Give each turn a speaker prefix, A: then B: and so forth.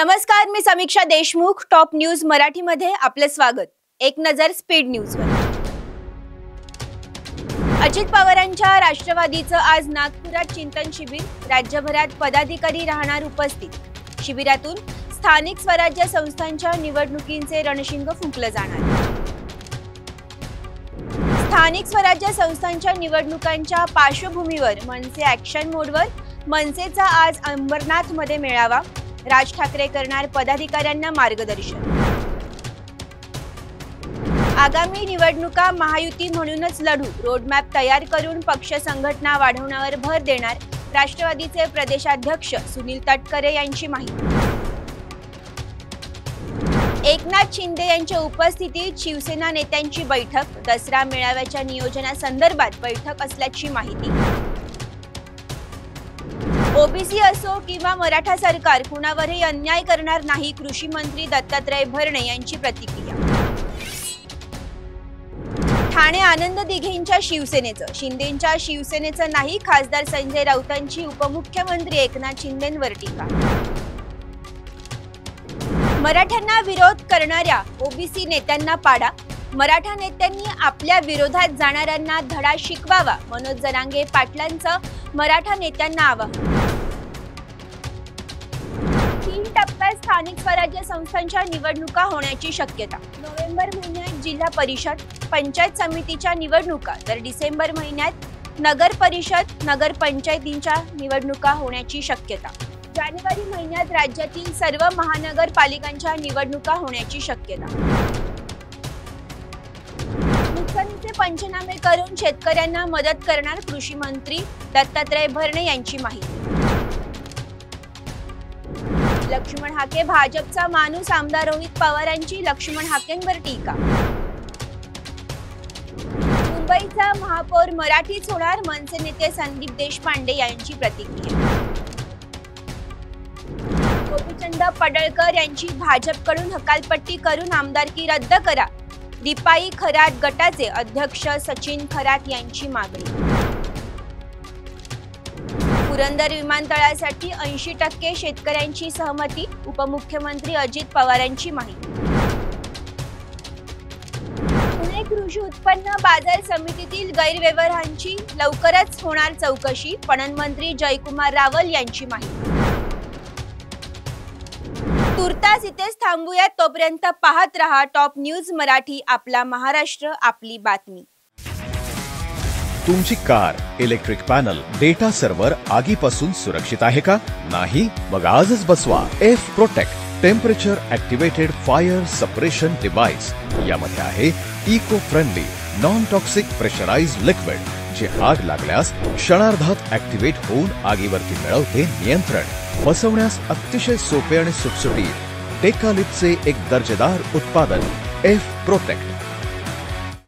A: नमस्कार, मी समीक्षा Deshmukh. Top news Marathi मध्ये आपले स्वागत। एक नजर स्पीड न्यूजवर। अजित पवारांच्या राष्ट्रवादीचं आज नागपुरात चिंतन शिबिर। राज्यभरात पदाधिकारी राहणार उपस्थित। शिबिरातून स्थानिक स्वराज्य संस्थांच्या निवडणुकींचे रणशिंग फुंकलं जाणार। स्थानिक स्वराज्य संस्थांच्या निवडणुकांच्या पार्श्वभूमीवर मनसे ॲक्शन मोडवर। मनसेचा आज अंबरनाथ मध्ये मेळावा। राज ठाकरे करणार पदाधिकाऱ्यांना मार्गदर्शन। आगामी निवडणुका महायुती म्हणूनच लढू। रोडमॅप तयार करून पक्ष संघटना वाढवण्यावर भर देणार राष्ट्रवादीचे प्रदेशाध्यक्ष सुनील तटकरे यांची माहिती। एकनाथ शिंदे यांच्या उपस्थितीत शिवसेना नेत्यांची बैठक। दसरा मेळाव्याच्या नियोजनासंदर्भात बैठक असल्याची माहिती। ओबीसी असो किंवा मराठा सरकार कुणावरही अन्याय करणार नाही। कृषी मंत्री दत्तात्रय भरणे यांची प्रतिक्रिया। ठाणे आनंद दिघेंच्या शिवसेनेचं, शिंदेंच्या शिवसेनेचं नाही। खासदार संजय राऊतांची उपमुख्यमंत्री एकनाथ शिंदेंवर टीका। मराठ्यांना विरोध करणाऱ्या ओबीसी नेत्यांना पाडा। मराठा नेत्यांनी आपल्या विरोधात जाणाऱ्यांना धडा शिकवावा। मनोज जरांगे पाटलांचं मराठा नेत्यांना आवाहन। 3 टप्प्यात स्थानिक स्वराज्य संस्थांच्या निवडणुका होण्याची शक्यता। नोव्हेंबर महिन्यात जिल्हा परिषद पंचायत समितीच्या निवडणुका, तर डिसेंबर महिन्यात नगर परिषद नगर पंचायतींच्या निवडणुका होण्याची शक्यता। जानेवारी महिन्यात राज्यातील सर्व महानगरपालिकांच्या निवडणुका होण्याची शक्यता। नुकसानीचे पंचनामे करून शेतकऱ्यांना मदत करणार कृषी मंत्री दत्तात्रय भरणे यांची माहिती। लक्ष्मण हाके भाजपचा माणूस, आमदार रोहित पवारांची लक्ष्मण हाकेंवर टीका। मुंबईचा महापौर मराठीच होणार, मनसे नेते संदीप देशपांडे यांची प्रतिक्रिया। गोपीचंद पडळकर यांची भाजपकडून हकालपट्टी करून आमदारकी रद्द करा। दीपाई खरात गटाचे अध्यक्ष सचिन खरात यांची मागणी। पुरंदर विमानतळासाठी 80% शेतकऱ्यांची सहमती, उपमुख्यमंत्री अजित पवारांची माहिती। पुणे कृषी उत्पन्न बाजार समितीतील गैरव्यवहारांची लवकरच होणार चौकशी, पणन मंत्री जयकुमार रावल यांची माहिती। तुर्तास इथेच थांबूयात, तोपर्यंत पाहत रहा टॉप न्यूज मराठी। आपला महाराष्ट्र, आपली बातमी।
B: तुमची car, electric panel, data server आगीपासून सुरक्षित आहे का? नाही? मग आजच बसवा F protect temperature activated fire suppression device. यामध्ये आहे eco friendly non toxic pressurised liquid, जे आग लागल्यास क्षणार्धात ॲक्टिवेट होऊन आगीवरती मिळवते नियंत्रण। बसवण्यास अतिशय सोपे आणि सुटसुटीत टेकालिपचे एक दर्जेदार उत्पादन एफ प्रोटेक्ट।